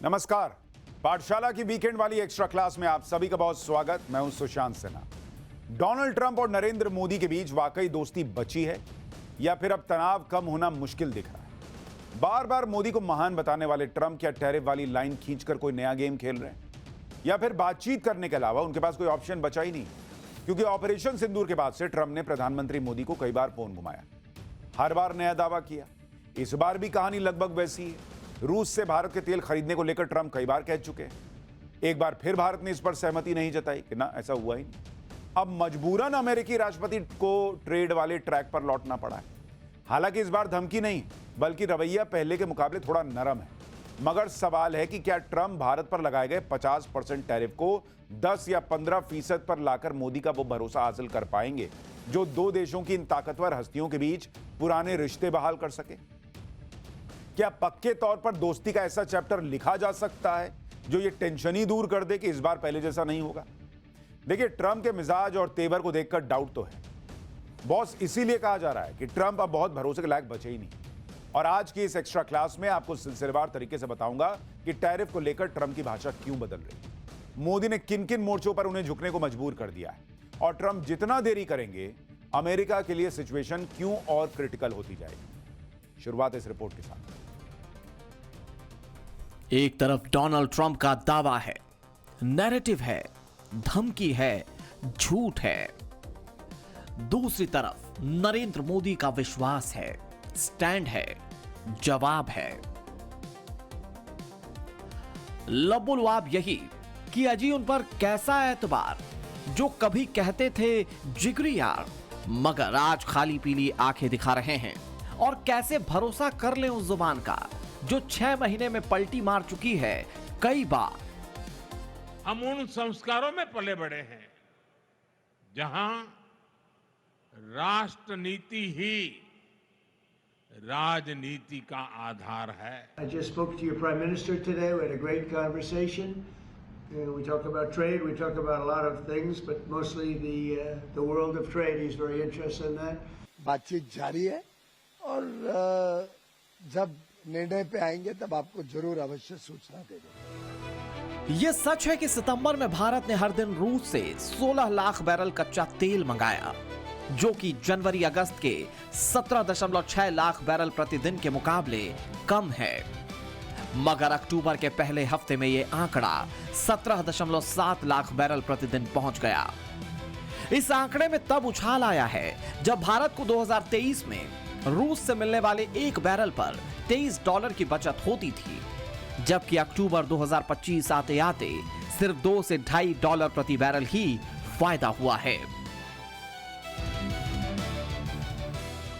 नमस्कार। पाठशाला की वीकेंड वाली एक्स्ट्रा क्लास में आप सभी का बहुत स्वागत। मैं हूं सुशांत सिन्हा। डोनाल्ड ट्रंप और नरेंद्र मोदी के बीच वाकई दोस्ती बची है या फिर अब तनाव कम होना मुश्किल दिख रहा है? बार बार मोदी को महान बताने वाले ट्रंप क्या टैरिफ वाली लाइन खींचकर कोई नया गेम खेल रहे हैं, या फिर बातचीत करने के अलावा उनके पास कोई ऑप्शन बचा ही नहीं? क्योंकि ऑपरेशन सिंदूर के बाद से ट्रंप ने प्रधानमंत्री मोदी को कई बार फोन घुमाया, हर बार नया दावा किया। इस बार भी कहानी लगभग वैसी है। रूस से भारत के तेल खरीदने को लेकर ट्रंप कई बार कह चुके हैं। एक बार फिर भारत ने इस पर सहमति नहीं जताई कि ना, ऐसा हुआ ही नहीं। अब मजबूरन अमेरिकी राष्ट्रपति को ट्रेड वाले ट्रैक पर लौटना पड़ा है। हालांकि इस बार धमकी नहीं, बल्कि रवैया पहले के मुकाबले थोड़ा नरम है। मगर सवाल है कि क्या ट्रंप भारत पर लगाए गए 50% टैरिफ को 10 या 15% पर लाकर मोदी का वो भरोसा हासिल कर पाएंगे जो दो देशों की इन ताकतवर हस्तियों के बीच पुराने रिश्ते बहाल कर सके? क्या पक्के तौर पर दोस्ती का ऐसा चैप्टर लिखा जा सकता है जो ये टेंशन ही दूर कर दे कि इस बार पहले जैसा नहीं होगा? देखिए, ट्रंप के मिजाज और तेवर को देखकर डाउट तो है। बॉस इसीलिए कहा जा रहा है कि ट्रंप अब बहुत भरोसे के लायक बचे ही नहीं। और आज की इस एक्स्ट्रा क्लास में आपको सिलसिलेवार तरीके से बताऊंगा कि टैरिफ को लेकर ट्रंप की भाषा क्यों बदल रही है, मोदी ने किन किन मोर्चों पर उन्हें झुकने को मजबूर कर दिया है, और ट्रंप जितना देरी करेंगे अमेरिका के लिए सिचुएशन क्यों और क्रिटिकल होती जाएगी। शुरुआत इस रिपोर्ट के साथ। एक तरफ डोनाल्ड ट्रंप का दावा है, नैरेटिव है, धमकी है, झूठ है। दूसरी तरफ नरेंद्र मोदी का विश्वास है, स्टैंड है, जवाब है। लबुलवाब यही कि अजी उन पर कैसा एतबार, जो कभी कहते थे जिगरी यार, मगर आज खाली पीली आंखें दिखा रहे हैं। और कैसे भरोसा कर लें उस जुबान का जो 6 महीने में पलटी मार चुकी है कई बार। हम उन संस्कारों में पले बड़े हैं जहां राष्ट्र नीति ही राजनीति का आधार है। I just spoke to your Prime Minister today. We had a great conversation. We talk about trade. We talk about a lot of things, but mostly the world of trade. He's very interested in that. बातचीत जारी है और जब निर्णय पे आएंगे तब आपको जरूर अवश्य सूचना दे देंगे। यह सच है कि सितंबर में भारत ने हर दिन रूस से 16 लाख बैरल कच्चा तेल मंगाया, जो कि जनवरी अगस्त के 17.6 लाख बैरल प्रतिदिन के मुकाबले कम है। मगर अक्टूबर के पहले हफ्ते में यह आंकड़ा 17.7 लाख बैरल प्रतिदिन पहुंच गया। इस आंकड़े में तब उछाल आया है जब भारत को 2023 में रूस से मिलने वाले एक बैरल पर $23 की बचत होती थी, जबकि अक्टूबर 2025 आते आते सिर्फ $2 से $2.5 प्रति बैरल ही फायदा हुआ है।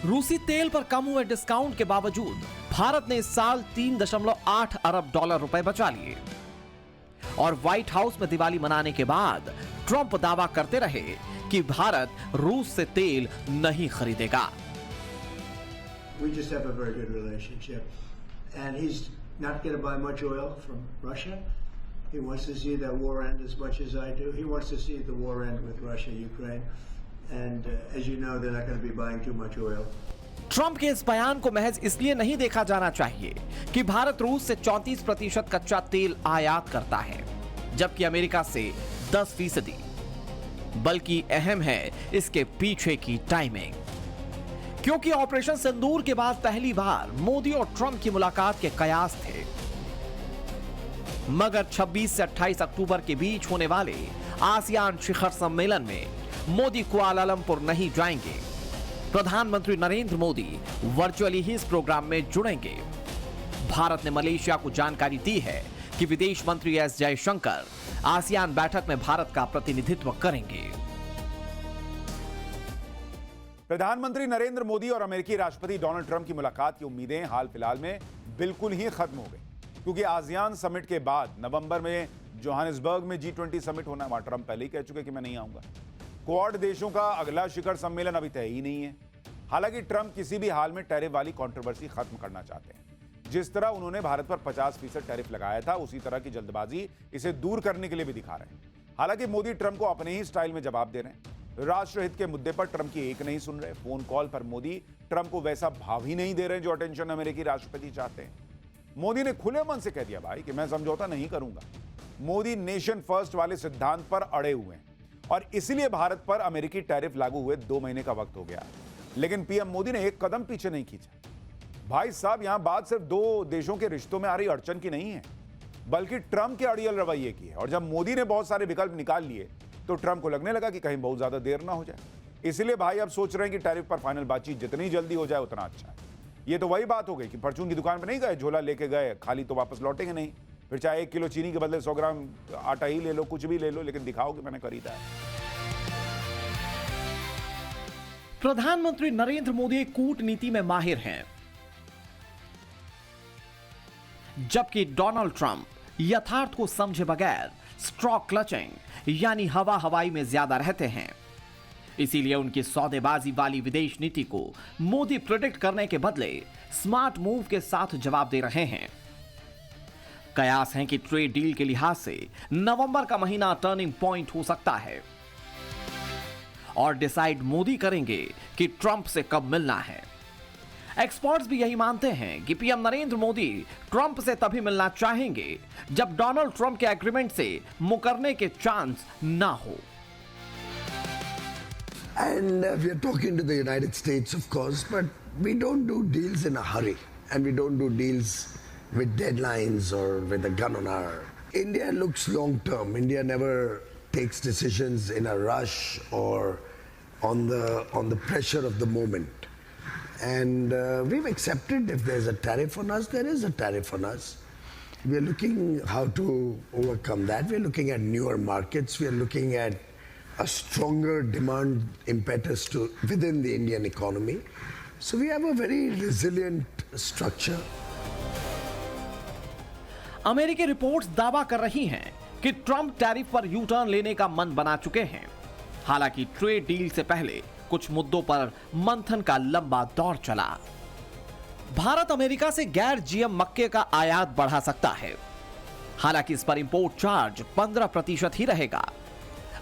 रूसी तेल पर कम हुए डिस्काउंट के बावजूद भारत ने इस साल $3.8 अरब रुपए बचा लिए। और व्हाइट हाउस में दिवाली मनाने के बाद ट्रंप दावा करते रहे कि भारत रूस से तेल नहीं खरीदेगा। We just have a very good relationship, and he's not going to buy much oil from Russia. He wants to see that war end as much as I do. He wants to see the war end with Russia, Ukraine, and as you know, they're not going to be buying too much oil. Trump के इस बयान को महज इसलिए नहीं देखा जाना चाहिए कि भारत रूस से 34% कच्चा तेल आयात करता है, जबकि अमेरिका से 10%, बल्कि अहम है इसके पीछे की टाइमिंग। क्योंकि ऑपरेशन सिंदूर के बाद पहली बार मोदी और ट्रंप की मुलाकात के कयास थे। मगर 26 से 28 अक्टूबर के बीच होने वाले आसियान शिखर सम्मेलन में मोदी कुआलालंपुर नहीं जाएंगे। प्रधानमंत्री नरेंद्र मोदी वर्चुअली ही इस प्रोग्राम में जुड़ेंगे। भारत ने मलेशिया को जानकारी दी है कि विदेश मंत्री एस जयशंकर आसियान बैठक में भारत का प्रतिनिधित्व करेंगे। प्रधानमंत्री नरेंद्र मोदी और अमेरिकी राष्ट्रपति डोनाल्ड ट्रंप की मुलाकात की उम्मीदें हाल फिलहाल में बिल्कुल ही खत्म हो गई, क्योंकि आसियान समिट के बाद नवंबर में जोहानिसबर्ग में G20 समिट होना है। वहां ट्रंप पहले ही कह चुके कि मैं नहीं आऊंगा। क्वाड देशों का अगला शिखर सम्मेलन अभी तय ही नहीं है। हालांकि ट्रंप किसी भी हाल में टैरिफ वाली कंट्रोवर्सी खत्म करना चाहते हैं। जिस तरह उन्होंने भारत पर 50% टैरिफ लगाया था, उसी तरह की जल्दबाजी इसे दूर करने के लिए भी दिखा रहे हैं। हालांकि मोदी ट्रंप को अपने ही स्टाइल में जवाब दे रहे हैं। राष्ट्रहित के मुद्दे पर ट्रंप की एक नहीं सुन रहे। फोन कॉल पर मोदी ट्रंप को वैसा भाव ही नहीं दे रहे जो अटेंशन अमेरिकी राष्ट्रपति चाहते हैं। मोदी ने खुले मन से कह दिया भाई कि मैं समझौता नहीं करूंगा। मोदी नेशन फर्स्ट वाले सिद्धांत पर अड़े हुए हैं और इसलिए भारत पर अमेरिकी टैरिफ लागू हुए 2 महीने का वक्त हो गया, लेकिन पीएम मोदी ने एक कदम पीछे नहीं खींचा। भाई साहब, यहां बात सिर्फ 2 देशों के रिश्तों में आ रही अड़चन की नहीं है, बल्कि ट्रंप के अड़ियल रवैये की है। और जब मोदी ने बहुत सारे विकल्प निकाल लिए तो ट्रंप को लगने लगा कि कहीं बहुत ज्यादा देर ना हो जाए, इसलिए भाई अब सोच रहे हैं कि टैरिफ पर फाइनल बातचीत जितनी जल्दी हो जाए उतना अच्छा है। ये तो वही बात हो गई कि परचून की दुकान पर नहीं गए, झोला लेके गए, खाली तो वापस लौटेंगे नहीं। फिर चाहे 1 किलो चीनी के बदले 100 ग्राम आटा ही ले लो, कुछ भी ले लो, लेकिन दिखाओ कि मैंने खरीदा है। प्रधानमंत्री नरेंद्र मोदी कूटनीति में माहिर हैं, जबकि डोनाल्ड ट्रंप यथार्थ को समझे बगैर स्ट्रॉ क्लचिंग यानी हवा हवाई में ज्यादा रहते हैं। इसीलिए उनकी सौदेबाजी वाली विदेश नीति को मोदी प्रेडिक्ट करने के बदले स्मार्ट मूव के साथ जवाब दे रहे हैं। कयास है कि ट्रेड डील के लिहाज से नवंबर का महीना टर्निंग पॉइंट हो सकता है और डिसाइड मोदी करेंगे कि ट्रंप से कब मिलना है। एक्सपर्ट्स भी यही मानते हैं कि पीएम नरेंद्र मोदी ट्रंप से तभी मिलना चाहेंगे जब डोनाल्ड ट्रंप के एग्रीमेंट से मुकरने के चांस ना हो। And we are talking to the United States, of course, but we don't do deals in a hurry, and we don't do deals with deadlines or with a gun on our. India looks long term. India never takes decisions in a rush or on the pressure of the moment. And we've accepted if there's a tariff on us, there is a tariff on us. We are looking how to overcome that. We are looking at newer markets. We are looking at a stronger demand impetus within the Indian economy. So we have a very resilient structure. अमेरिकी reports दावा कर रही हैं कि Trump tariff पर U turn लेने का मन बना चुके हैं। हालांकि ट्रेड डील से पहले कुछ मुद्दों पर मंथन का लंबा दौर चला। भारत अमेरिका से गैर जीएम मक्के का आयात बढ़ा सकता है, हालांकि इस पर इंपोर्ट चार्ज 15% ही रहेगा।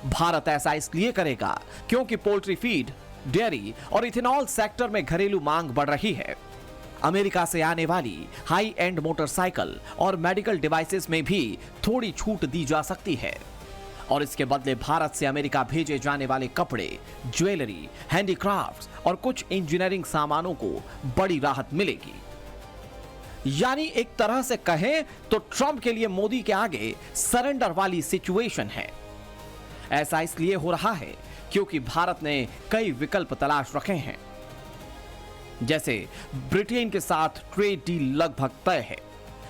भारत ऐसा इसलिए करेगा क्योंकि पोल्ट्री फीड, डेयरी और इथेनॉल सेक्टर में घरेलू मांग बढ़ रही है। अमेरिका से आने वाली हाई एंड मोटरसाइकिल और मेडिकल डिवाइसेस में भी थोड़ी छूट दी जा सकती है और इसके बदले भारत से अमेरिका भेजे जाने वाले कपड़े, ज्वेलरी, हैंडीक्राफ्ट्स और कुछ इंजीनियरिंग सामानों को बड़ी राहत मिलेगी। यानी एक तरह से कहें तो ट्रंप के लिए मोदी के आगे सरेंडर वाली सिचुएशन है। ऐसा इसलिए हो रहा है क्योंकि भारत ने कई विकल्प तलाश रखे हैं। जैसे ब्रिटेन के साथ ट्रेड डील लगभग तय है,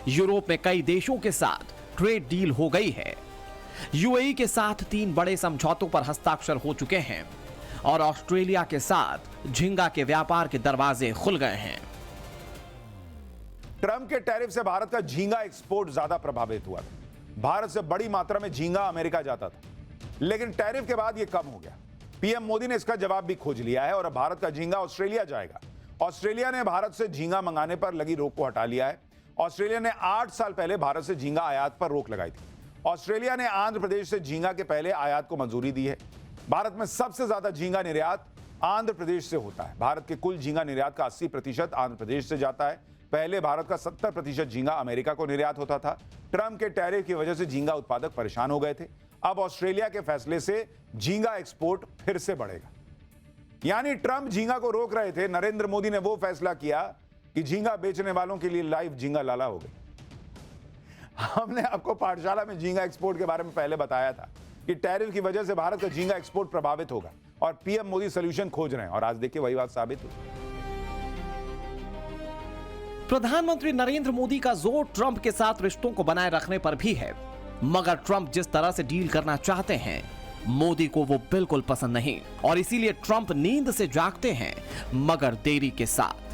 यूरोप में कई देशों के साथ ट्रेड डील हो गई है, यूएई के साथ 3 बड़े समझौतों पर हस्ताक्षर हो चुके हैं और ऑस्ट्रेलिया के साथ झींगा के व्यापार के दरवाजे खुल गए हैं। ट्रंप के टैरिफ से भारत का झींगा एक्सपोर्ट ज्यादा प्रभावित हुआ था। भारत से बड़ी मात्रा में झींगा अमेरिका जाता था, लेकिन टैरिफ के बाद यह कम हो गया। पीएम मोदी ने इसका जवाब भी खोज लिया है और अब भारत का झींगा ऑस्ट्रेलिया जाएगा। ऑस्ट्रेलिया ने भारत से झींगा मंगाने पर लगी रोक को हटा लिया है। ऑस्ट्रेलिया ने 8 साल पहले भारत से झींगा आयात पर रोक लगाई थी। ऑस्ट्रेलिया ने आंध्र प्रदेश से झींगा के पहले आयात को मंजूरी दी है। भारत में सबसे ज्यादा झींगा निर्यात आंध्र प्रदेश से होता है। भारत के कुल झींगा निर्यात का 80% आंध्र प्रदेश से जाता है। पहले भारत का 70% झींगा अमेरिका को निर्यात होता था। ट्रंप के टैरिफ की वजह से झींगा उत्पादक परेशान हो गए थे। अब ऑस्ट्रेलिया के फैसले से झींगा एक्सपोर्ट फिर से बढ़ेगा। यानी ट्रंप झींगा को रोक रहे थे, नरेंद्र मोदी ने वो फैसला किया कि झींगा बेचने वालों के लिए लाइव झींगा लाला हो गई। हमने आपको पाठशाला में झींगा एक्सपोर्ट के बारे में पहले बताया था कि टैरिफ की वजह से भारत का झींगा एक्सपोर्ट प्रभावित होगा और पीएम मोदी सॉल्यूशन खोज रहे हैं और आज देखिए वही बात साबित हुई। प्रधानमंत्री नरेंद्र मोदी का जोर ट्रंप के साथ रिश्तों को बनाए रखने पर भी है, मगर ट्रंप जिस तरह से डील करना चाहते हैं मोदी को वो बिल्कुल पसंद नहीं और इसीलिए ट्रंप नींद से जागते हैं, मगर देरी के साथ।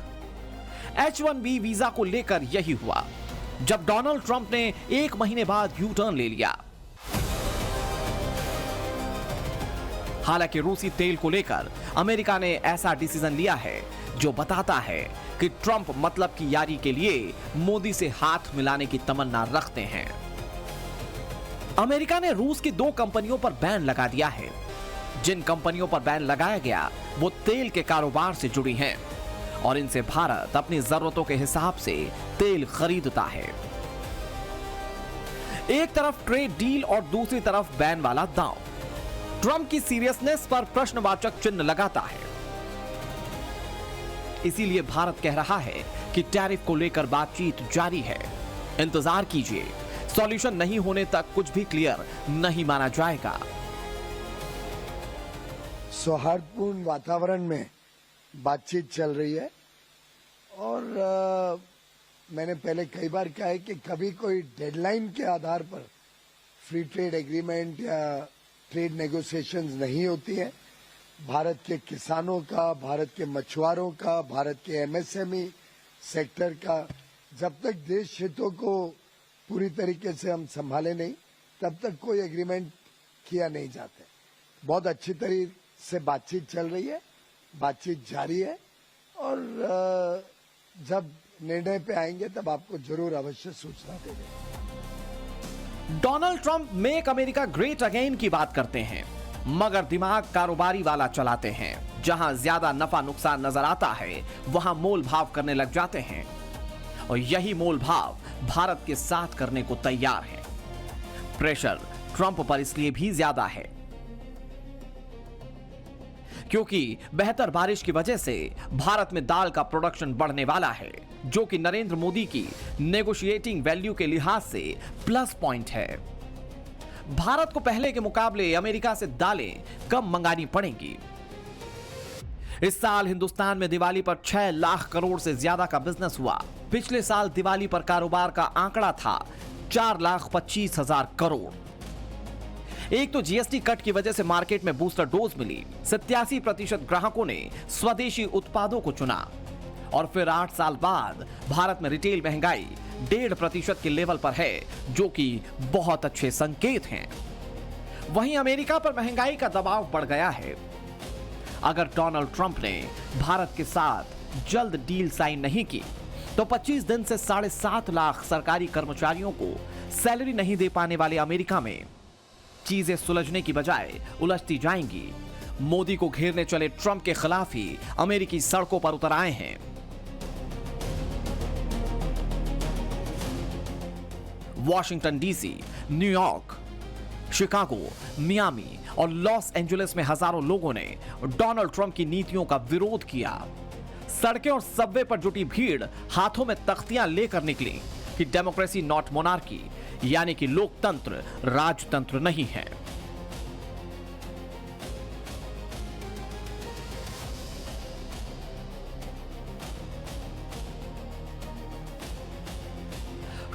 H-1B वीजा को लेकर यही हुआ जब डोनाल्ड ट्रंप ने 1 महीने बाद यू टर्न ले लिया। हालांकि रूसी तेल को लेकर अमेरिका ने ऐसा डिसीजन लिया है जो बताता है कि ट्रंप मतलब की यारी के लिए मोदी से हाथ मिलाने की तमन्ना रखते हैं। अमेरिका ने रूस की 2 कंपनियों पर बैन लगा दिया है। जिन कंपनियों पर बैन लगाया गया वो तेल के कारोबार से जुड़ी हैं और इनसे भारत अपनी जरूरतों के हिसाब से तेल खरीदता है। एक तरफ ट्रेड डील और दूसरी तरफ बैन वाला दांव। ट्रंप की सीरियसनेस पर प्रश्नवाचक चिन्ह लगाता है। इसीलिए भारत कह रहा है कि टैरिफ को लेकर बातचीत जारी है, इंतजार कीजिए, सॉल्यूशन नहीं होने तक कुछ भी क्लियर नहीं माना जाएगा। सौहार्दपूर्ण वातावरण में बातचीत चल रही है और मैंने पहले कई बार कहा है कि कभी कोई डेडलाइन के आधार पर फ्री ट्रेड एग्रीमेंट या ट्रेड नेगोशिएशंस नहीं होती है। भारत के किसानों का, भारत के मछुआरों का, भारत के एमएसएमई सेक्टर का जब तक देश हितों को पूरी तरीके से हम संभाले नहीं, तब तक कोई एग्रीमेंट किया नहीं जाता। बहुत अच्छी तरीके से बातचीत चल रही है, बातचीत जारी है और जब निर्णय पे आएंगे तब आपको जरूर अवश्य सूचना देंगे। Donald Trump make America great again की बात करते हैं, मगर दिमाग कारोबारी वाला चलाते हैं। जहां ज्यादा नफा नुकसान नजर आता है वहां मोल भाव करने लग जाते हैं और यही मोल भाव भारत के साथ करने को तैयार है। प्रेशर ट्रंप पर इसलिए भी ज्यादा है क्योंकि बेहतर बारिश की वजह से भारत में दाल का प्रोडक्शन बढ़ने वाला है, जो कि नरेंद्र मोदी की नेगोशिएटिंग वैल्यू के लिहाज से प्लस पॉइंट है। भारत को पहले के मुकाबले अमेरिका से दालें कम मंगानी पड़ेंगी। इस साल हिंदुस्तान में दिवाली पर 6 लाख करोड़ से ज्यादा का बिजनेस हुआ। पिछले साल दिवाली पर कारोबार का आंकड़ा था 4,25,000 करोड़। एक तो जीएसटी कट की वजह से मार्केट में बूस्टर डोज मिली, 87% ग्राहकों ने स्वदेशी उत्पादों को चुना और फिर 8 साल बाद भारत में रिटेल महंगाई 1.5% के लेवल पर है, जो कि बहुत अच्छे संकेत हैं। वहीं अमेरिका पर महंगाई का दबाव बढ़ गया है। अगर डोनाल्ड ट्रंप ने भारत के साथ जल्द डील साइन नहीं की तो 25 दिन से 7.5 लाख सरकारी कर्मचारियों को सैलरी नहीं दे पाने वाले अमेरिका में चीजें सुलझने की बजाय उलझती जाएंगी। मोदी को घेरने चले ट्रंप के खिलाफ ही अमेरिकी सड़कों पर उतर आए हैं। Washington DC, New York, Chicago, Miami और लॉस एंजलिस में हजारों लोगों ने डोनाल्ड ट्रंप की नीतियों का विरोध किया। सड़कें और सबवे पर जुटी भीड़ हाथों में तख्तियां लेकर निकली कि डेमोक्रेसी नॉट मोनार्की, यानी कि लोकतंत्र राजतंत्र नहीं है।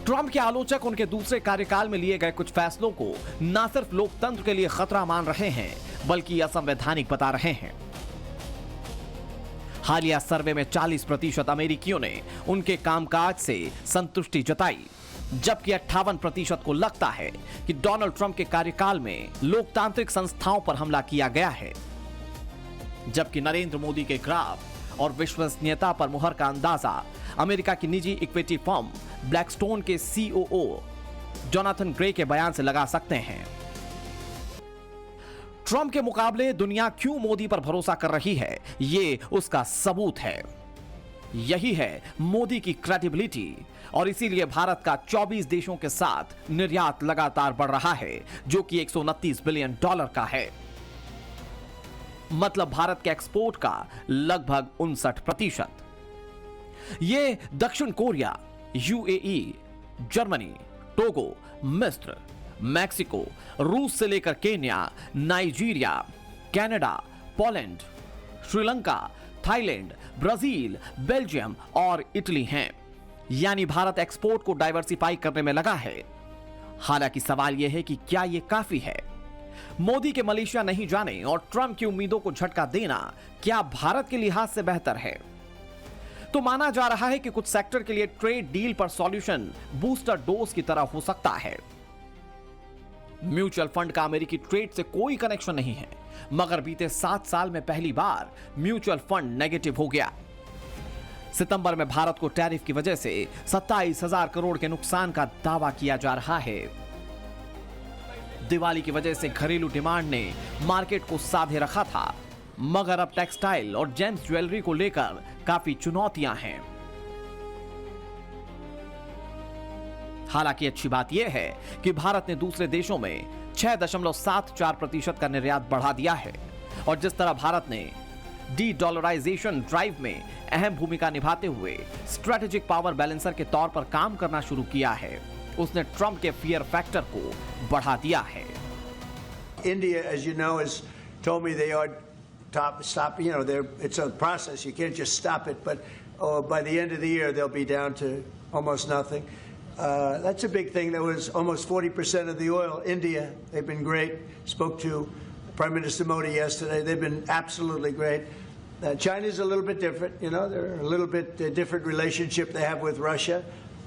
ट्रंप के आलोचक उनके दूसरे कार्यकाल में लिए गए कुछ फैसलों को न सिर्फ लोकतंत्र के लिए खतरा मान रहे हैं, बल्कि असंवैधानिक बता रहे हैं। हालिया सर्वे में 40% अमेरिकियों ने उनके कामकाज से संतुष्टि जताई, जबकि 58% को लगता है कि डोनाल्ड ट्रंप के कार्यकाल में लोकतांत्रिक संस्थाओं पर हमला किया गया है। जबकि नरेंद्र मोदी के ग्राफ और विश्वसनीयता पर मुहर का अंदाजा अमेरिका की निजी इक्विटी फर्म ब्लैकस्टोन के सीओओ जोनाथन ग्रे के बयान से लगा सकते हैं। ट्रंप के मुकाबले दुनिया क्यों मोदी पर भरोसा कर रही है, ये उसका सबूत है। यही है मोदी की क्रेडिबिलिटी और इसीलिए भारत का 24 देशों के साथ निर्यात लगातार बढ़ रहा है, जो कि $129 बिलियन का है। मतलब भारत के एक्सपोर्ट का लगभग 59%। ये दक्षिण कोरिया, यूएई, जर्मनी, टोगो, मिस्र, मैक्सिको, रूस से लेकर Kenya, Nigeria, Canada, Poland, Sri Lanka, Thailand, Brazil, Belgium और इटली हैं। यानी भारत एक्सपोर्ट को डाइवर्सिफाई करने में लगा है। हालांकि सवाल यह है कि क्या यह काफी है? मोदी के मलेशिया नहीं जाने और ट्रंप की उम्मीदों को झटका देना क्या भारत के लिहाज से बेहतर है? तो माना जा रहा है कि कुछ सेक्टर के लिए ट्रेड डील पर सॉल्यूशन बूस्टर डोज की तरह हो सकता है। म्यूचुअल फंड का अमेरिकी ट्रेड से कोई कनेक्शन नहीं है, मगर बीते 7 साल में पहली बार म्यूचुअल फंड नेगेटिव हो गया। सितंबर में भारत को टैरिफ की वजह से 27,000 करोड़ के नुकसान का दावा किया जा रहा है। दिवाली की वजह से घरेलू डिमांड ने मार्केट को साधे रखा था, मगर अब टेक्सटाइल और जेम्स ज्वेलरी को लेकर काफी चुनौतियां हैं। हालांकि अच्छी बात यह है कि भारत ने दूसरे देशों में 6.74% का निर्यात बढ़ा दिया है और जिस तरह भारत ने डी-डॉलराइजेशन ड्राइव में अहम भूमिका निभाते हुए स्ट्रेटेजिक पावर बैलेंसर के तौर पर काम करना शुरू किया है, उसने ट्रंप के फियर फैक्टर को बढ़ा दिया है। India, as you know, has told me they are stop. You know, it's a process. You can't just stop it. But by the end of the year, they'll be down to almost nothing. That's a big thing. There was almost 40% of the oil. India, they've been great. Spoke to Prime Minister Modi yesterday. They've been absolutely great. China's a little bit different. You know, they're a little bit different relationship they have with Russia.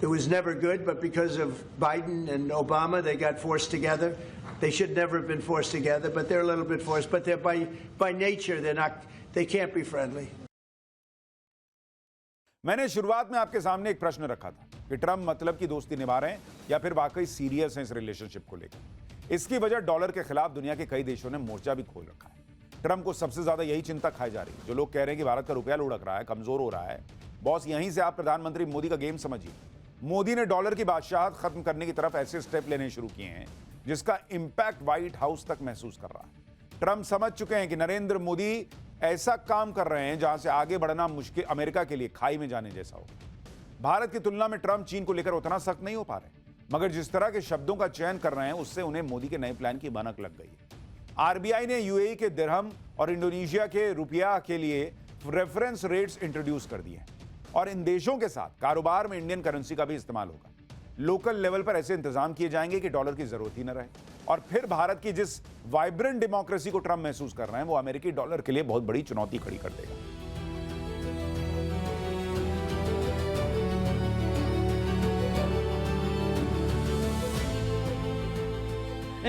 It was never good, but because of Biden and Obama, they got forced together. They should never have been forced together, but they're a little bit forced. But they're by nature, they can't be friendly. मैंने शुरुआत में आपके सामने एक प्रश्न रखा था कि ट्रंप मतलब की दोस्ती निभा रहे हैं या फिर वाकई सीरियस हैं इस रिलेशनशिप को लेकर। इसकी वजह डॉलर के खिलाफ दुनिया के कई देशों ने मोर्चा भी खोल रखा है। ट्रंप को सबसे ज्यादा यही चिंता खाई जा रही है। जो लोग कह रहे हैं कि भारत का रुपया लुढ़क रहा है, कमजोर हो रहा है, बॉस यहीं से आप प्रधानमंत्री मोदी का गेम समझिए। मोदी ने डॉलर की बादशाहत खत्म करने की तरफ ऐसे स्टेप लेने शुरू किए हैं जिसका इंपैक्ट व्हाइट हाउस तक महसूस कर रहा है। ट्रंप समझ चुके हैं कि नरेंद्र मोदी ऐसा काम कर रहे हैं जहां से आगे बढ़ना मुश्किल, अमेरिका के लिए खाई में जाने जैसा हो। भारत की तुलना में ट्रंप चीन को लेकर उतना सख्त नहीं हो पा रहे, मगर जिस तरह के शब्दों का चयन कर रहे हैं उससे उन्हें मोदी के नए प्लान की भनक लग गई है। आरबीआई ने यूएई के दिरहम और इंडोनेशिया के रुपया के लिए रेफरेंस रेट्स इंट्रोड्यूस कर दिए हैं और इन देशों के साथ कारोबार में इंडियन करेंसी का भी इस्तेमाल होगा। लोकल लेवल पर ऐसे इंतजाम किए जाएंगे कि डॉलर की जरूरत ही न रहे और फिर भारत की जिस वाइब्रेंट डेमोक्रेसी को ट्रंप महसूस कर रहे हैं वो अमेरिकी डॉलर के लिए बहुत बड़ी चुनौती खड़ी कर देगा।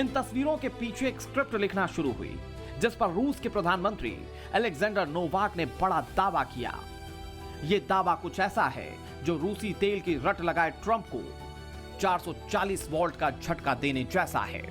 इन तस्वीरों के पीछे एक स्क्रिप्ट लिखना शुरू हुई जिस पर रूस के प्रधानमंत्री अलेक्जेंडर नोवाक ने बड़ा दावा किया। यह दावा कुछ ऐसा है जो रूसी तेल की रट लगाए ट्रंप को 440 वोल्ट का झटका देने जैसा है।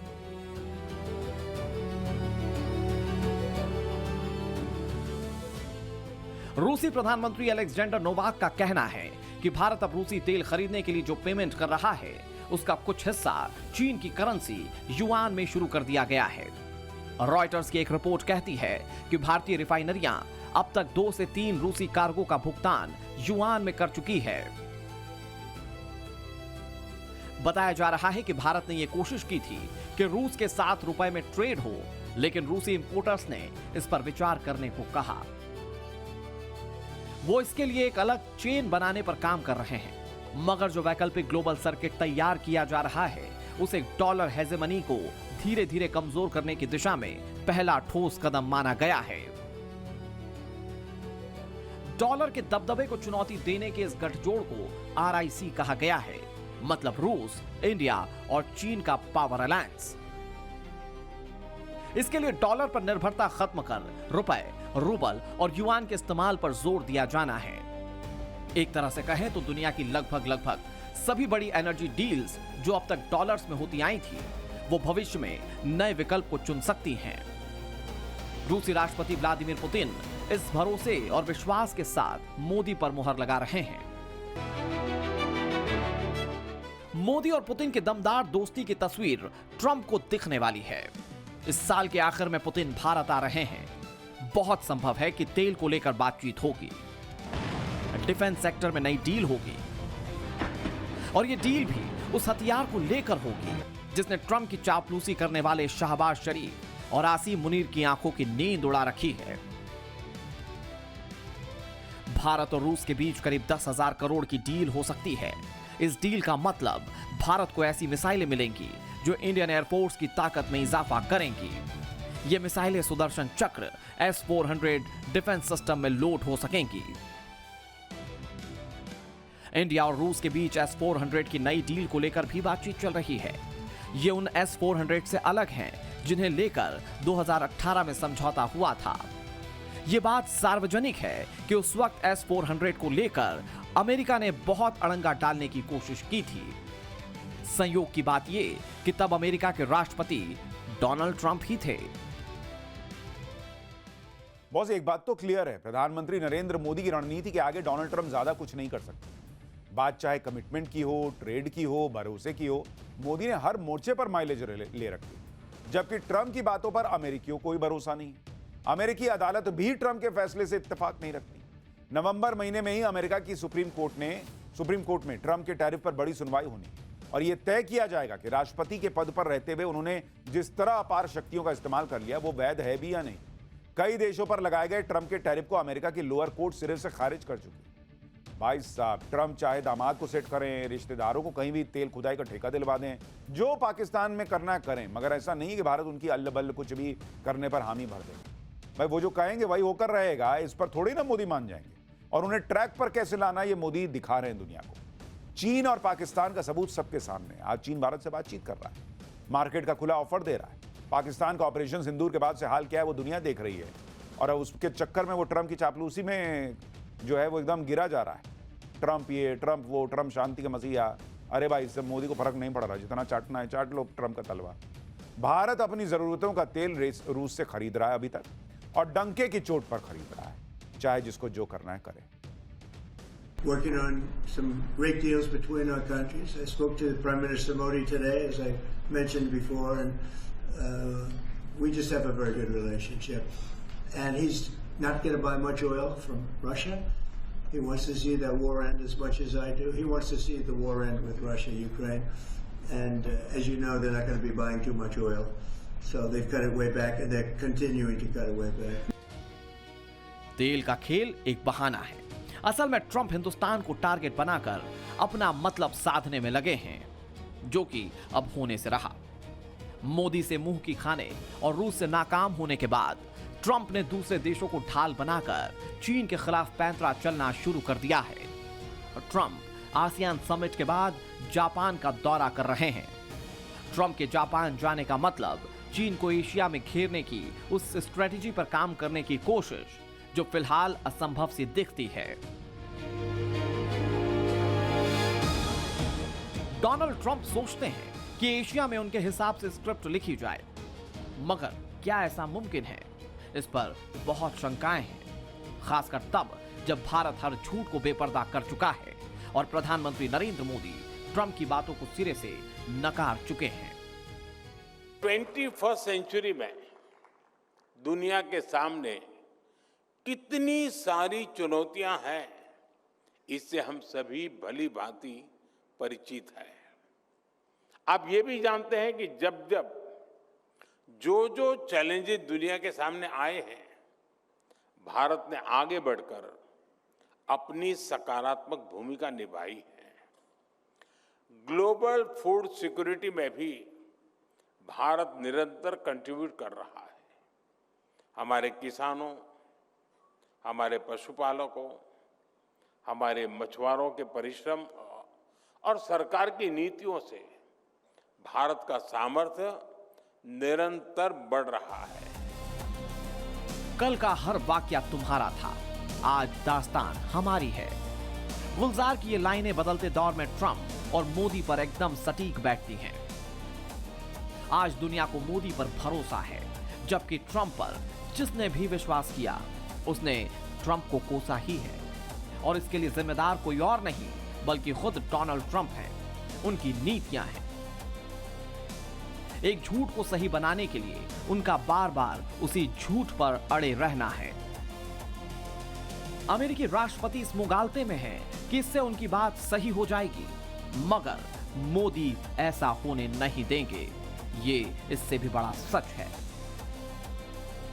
रूसी प्रधानमंत्री अलेक्जेंडर नोवाक का कहना है कि भारत अब रूसी तेल खरीदने के लिए जो पेमेंट कर रहा है उसका कुछ हिस्सा चीन की करेंसी युआन में शुरू कर दिया गया है। रॉयटर्स की एक रिपोर्ट कहती है कि भारतीय रिफाइनरियां अब तक 2 से 3 रूसी कार्गो का भुगतान युआन में कर चुकी है। बताया जा रहा है कि भारत ने यह कोशिश की थी कि रूस के साथ रुपए में ट्रेड हो, लेकिन रूसी इंपोर्टर्स ने इस पर विचार करने को कहा। वो इसके लिए एक अलग चेन बनाने पर काम कर रहे हैं, मगर जो वैकल्पिक ग्लोबल सर्किट तैयार किया जा रहा है उसे डॉलर हेजेमनी को धीरे धीरे कमजोर करने की दिशा में पहला ठोस कदम माना गया है। डॉलर के दबदबे को चुनौती देने के इस गठजोड़ को आरआईसी कहा गया है, मतलब रूस, इंडिया और चीन का पावर अलायंस। इसके लिए डॉलर पर निर्भरता खत्म कर रुपए, रूबल और युआन के इस्तेमाल पर जोर दिया जाना है। एक तरह से कहें तो दुनिया की लगभग सभी बड़ी एनर्जी डील्स जो अब तक डॉलर्स में होती आई थी वो भविष्य में नए विकल्प को चुन सकती हैं। रूसी राष्ट्रपति व्लादिमीर पुतिन इस भरोसे और विश्वास के साथ मोदी पर मुहर लगा रहे हैं। मोदी और पुतिन की दमदार दोस्ती की तस्वीर ट्रंप को दिखने वाली है। इस साल के आखिर में पुतिन भारत आ रहे हैं। बहुत संभव है कि तेल को लेकर बातचीत होगी, डिफेंस सेक्टर में नई डील होगी और यह डील भी उस हथियार को लेकर होगी जिसने ट्रंप की चापलूसी करने वाले शहबाज शरीफ और आसिम मुनीर की आंखों की नींद उड़ा रखी है। भारत और रूस के बीच करीब 10,000 करोड़ की डील हो सकती है। इस डील का मतलब भारत को ऐसी मिसाइलें मिलेंगी जो इंडियन एयरफोर्स की ताकत में इजाफा करेंगी। ये मिसाइलें सुदर्शन चक्र S-400 डिफेंस सिस्टम में लोड हो सकेंगी। इंडिया और रूस के बीच S-400 की नई डील को लेकर भी बातचीत चल रही है। ये उन S-400 से अलग हैं जिन्हें लेकर 2018 में समझौता हुआ था। ये बात सार्वजनिक है कि उस वक्त S-400 को लेकर अमेरिका ने बहुत अड़ंगा डालने की कोशिश की थी। संयोग की बात यह कि तब अमेरिका के राष्ट्रपति डोनाल्ड ट्रंप ही थे। बॉस एक बात तो क्लियर है, प्रधानमंत्री नरेंद्र मोदी की रणनीति के आगे डोनाल्ड ट्रंप ज्यादा कुछ नहीं कर सकते। बात चाहे कमिटमेंट की हो, ट्रेड की हो, भरोसे की हो, मोदी ने हर मोर्चे पर माइलेज ले रखी। जबकि ट्रंप की बातों पर अमेरिकियों कोई भरोसा नहीं। अमेरिकी अदालत भी ट्रंप के फैसले से इत्तेफाक नहीं रखती। नवंबर महीने में ही अमेरिका की सुप्रीम कोर्ट में ट्रंप के टैरिफ पर बड़ी सुनवाई होनी और यह तय किया जाएगा कि राष्ट्रपति के पद पर रहते हुए उन्होंने जिस तरह अपार शक्तियों का इस्तेमाल कर लिया वो वैध है भी या नहीं। कई देशों पर लगाए गए ट्रंप के टैरिफ को अमेरिका की लोअर कोर्ट सिरे से खारिज कर चुकी। भाई साहब, ट्रंप चाहे दामाद को सेट करें, रिश्तेदारों को कहीं भी तेल खुदाई का ठेका दिलवा दें, जो पाकिस्तान में करना है करें, मगर ऐसा नहीं है कि भारत उनकी अल्ल बल्ल कुछ भी करने पर हामी भर दे। भाई वो जो कहेंगे वही होकर रहेगा, इस पर थोड़ी ना मोदी मान जाएंगे। और उन्हें ट्रैक पर कैसे लाना ये मोदी दिखा रहे हैं दुनिया को। चीन और पाकिस्तान का सबूत सबके सामने। आज चीन भारत से बातचीत कर रहा है, मार्केट का खुला ऑफर दे रहा है। पाकिस्तान का ऑपरेशन सिंदूर के बाद से हाल क्या है वो दुनिया देख रही है और उसके चक्कर में वो ट्रंप की चापलूसी में जो है वो एकदम गिरा जा रहा है। ट्रंप ये, ट्रंप वो, ट्रंप शांति का मसीहा। अरे भाई, इससे मोदी को फर्क नहीं पड़ रहा, जितना चाटना है चाट लो ट्रंप का तलवा। भारत अपनी जरूरतों का तेल रूस से खरीद रहा है अभी तक और डंके की चोट पर खरीद रहा है, चाहे जिसको जो करना है करे। Working on some great deals between our countries. I spoke to Prime Minister Modi today, as I mentioned before, and we just have a very good relationship. And he's not going to buy much oil from Russia. He wants to see that war end as much as I do. He wants to see the war end with Russia, Ukraine. And as you know, they're not going to be buying too much oil. So they've cut it way back, and they're continuing to cut it way back. तेल का खेल एक बहाना है। असल में Trump Hindustan को target बनाकर अपना मतलब साधने में लगे हैं, जो कि अब होने से रहा। मोदी से मुंह की खाने और रूस से नाकाम होने के बाद ट्रंप ने दूसरे देशों को ढाल बनाकर चीन के खिलाफ पैंतरा चलना शुरू कर दिया है। ट्रंप आसियान समिट के बाद जापान का दौरा कर रहे हैं। ट्रंप के जापान जाने का मतलब चीन को एशिया में घेरने की उस स्ट्रेटेजी पर काम करने की कोशिश जो फिलहाल असंभव सी दिखती है। डोनाल्ड ट्रंप सोचते हैं कि एशिया में उनके हिसाब से स्क्रिप्ट लिखी जाए, मगर क्या ऐसा मुमकिन है? इस पर बहुत शंकाएं हैं, खासकर तब जब भारत हर झूठ को बेपर्दा कर चुका है और प्रधानमंत्री नरेंद्र मोदी ट्रंप की बातों को सिरे से नकार चुके हैं। 21st सेंचुरी में दुनिया के सामने कितनी सारी चुनौतियां हैं, इससे हम सभी भली भांति परिचित हैं। आप ये भी जानते हैं कि जब जब जो चैलेंजेस दुनिया के सामने आए हैं, भारत ने आगे बढ़कर अपनी सकारात्मक भूमिका निभाई है। ग्लोबल फूड सिक्योरिटी में भी भारत निरंतर कंट्रीब्यूट कर रहा है। हमारे किसानों, हमारे पशुपालकों, हमारे मछुआरों के परिश्रम और सरकार की नीतियों से भारत का सामर्थ्य निरंतर बढ़ रहा है। कल का हर वाकया तुम्हारा था, आज दास्तान हमारी है। गुलजार की ये लाइनें बदलते दौर में ट्रंप और मोदी पर एकदम सटीक बैठती हैं। आज दुनिया को मोदी पर भरोसा है, जबकि ट्रंप पर जिसने भी विश्वास किया उसने ट्रंप को कोसा ही है और इसके लिए जिम्मेदार कोई और नहीं बल्कि खुद डोनाल्ड ट्रंप हैं, उनकी नीतियां हैं। एक झूठ को सही बनाने के लिए उनका बार बार उसी झूठ पर अड़े रहना है। अमेरिकी राष्ट्रपति इस मुगालते में है कि इससे उनकी बात सही हो जाएगी, मगर मोदी ऐसा होने नहीं देंगे। ये इससे भी बड़ा सच है।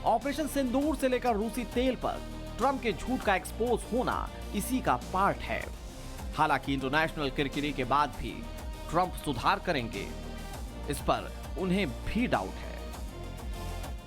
ऑपरेशन सिंदूर से लेकर रूसी तेल पर ट्रंप के झूठ का एक्सपोज होना इसी का पार्ट है। हालांकि इंटरनेशनल किरकिरी के बाद भी ट्रंप सुधार करेंगे, इस पर उन्हें भी डाउट है।